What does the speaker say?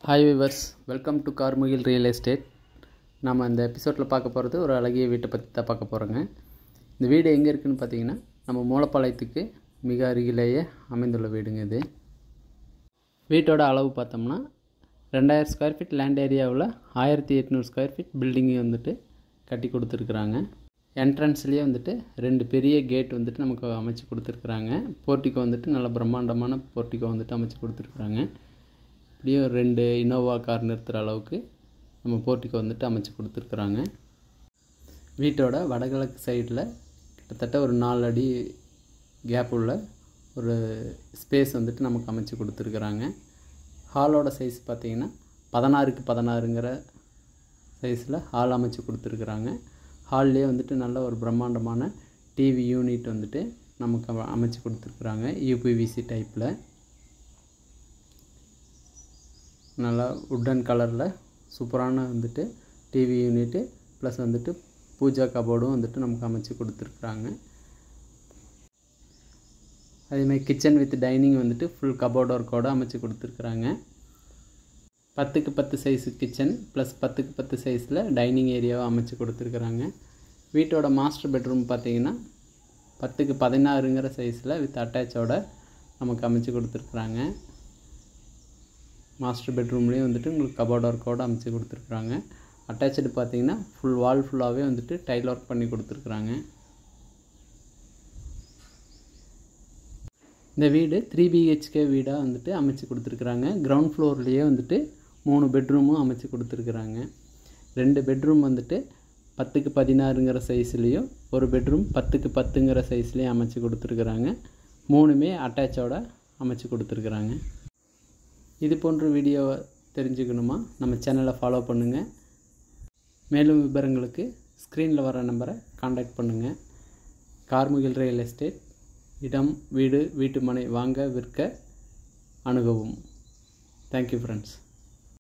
Hi viewers, welcome to Karmugil real estate. நம்ம இந்த எபிசோடில் பார்க்க போகிறது ஒரு அழகிய வீட்டை பற்றி தான் பார்க்க போகிறோங்க. இந்த வீடு எங்கே இருக்குதுன்னு பார்த்தீங்கன்னா, நம்ம மூலப்பாளையத்துக்கு மிக அருகிலேயே அமைந்துள்ள வீடுங்க. இது வீட்டோட அளவு பார்த்தோம்னா 2000 ஸ்கொயர் ஃபீட் லேண்ட் ஏரியாவில் 1800 ஸ்கொயர் ஃபீட் பில்டிங்கு வந்துட்டு கட்டி கொடுத்துருக்குறாங்க. என்ட்ரன்ஸ்லேயே வந்துட்டு 2 பெரிய கேட் வந்துட்டு நமக்கு அமைச்சு கொடுத்துருக்குறாங்க. போர்ட்டிக்கோ வந்துட்டு நல்ல பிரம்மாண்டமான போர்ட்டிக்கோ வந்துட்டு அமைச்சு கொடுத்துருக்குறாங்க. இப்படியும் 2 இனோவா கார் நிறுத்துகிற அளவுக்கு நம்ம போர்ட்டிக்கோ வந்துட்டு அமைச்சு கொடுத்துருக்குறாங்க. வீட்டோட வடகிழக்கு சைடில் கிட்டத்தட்ட ஒரு 4 அடி கேப் உள்ள ஒரு ஸ்பேஸ் வந்துட்டு நமக்கு அமைச்சு கொடுத்துருக்குறாங்க. ஹாலோட சைஸ் பார்த்திங்கன்னா 16க்கு 16ங்கிற சைஸில் ஹால் அமைச்சு கொடுத்துருக்குறாங்க. ஹால்லேயே வந்துட்டு நல்ல ஒரு பிரம்மாண்டமான டிவி யூனிட் வந்துட்டு நமக்கு அமைச்சு கொடுத்துருக்குறாங்க. யூபிவிசி டைப்பில் நல்லா உட்டன் கலரில் சூப்பரான வந்துட்டு டிவி யூனிட்டு ப்ளஸ் வந்துட்டு பூஜா கபோர்டும் வந்துட்டு நமக்கு அமைச்சு கொடுத்துருக்குறாங்க. அதேமாதிரி கிச்சன் வித் டைனிங் வந்துட்டு ஃபுல் கபோர்ட் ஒர்க்கோடு அமைச்சு கொடுத்துருக்குறாங்க. 10க்கு 10 சைஸு கிச்சன் ப்ளஸ் 10க்கு 10 சைஸில் டைனிங் ஏரியாவை அமைச்சு கொடுத்துருக்குறாங்க. வீட்டோட மாஸ்டர் பெட்ரூம் பார்த்திங்கன்னா 10க்கு 16ங்கிற சைஸில் வித் அட்டாச்சோட நமக்கு அமைச்சு கொடுத்துருக்குறாங்க. மாஸ்டர் பெட்ரூம்லேயும் வந்துட்டு உங்களுக்கு கபோர்ட் ஒர்க்கோடு அமைச்சு கொடுத்துருக்குறாங்க. அட்டாச்சு பார்த்திங்கன்னா ஃபுல் வால் ஃபுல்லாகவே வந்துட்டு டைல் ஒர்க் பண்ணி கொடுத்துருக்குறாங்க. இந்த வீடு 3 BHK வீடாக வந்துட்டு அமைச்சு கொடுத்துருக்குறாங்க. கிரவுண்ட் ஃப்ளோர்லேயே வந்துட்டு 3 பெட்ரூமும் அமைச்சு கொடுத்துருக்குறாங்க. 2 பெட்ரூம் வந்துட்டு 10க்கு 16ங்கிற சைஸ்லேயும், ஒரு பெட்ரூம் 10க்கு 10ங்கிற சைஸ்லேயும் அமைச்சு கொடுத்துருக்குறாங்க. 3மே அட்டாச்சோட அமைச்சு கொடுத்துருக்குறாங்க. இது போன்ற வீடியோவை தெரிஞ்சுக்கணுமா நம்ம சேனலை ஃபாலோ பண்ணுங்கள். மேலும் விவரங்களுக்கு ஸ்க்ரீனில் வர நம்பரை காண்டாக்ட் பண்ணுங்கள். கார்முகில் ரியல் எஸ்டேட், இடம், வீடு, வீட்டு மனை வாங்க விற்க அணுகவும். Thank you friends.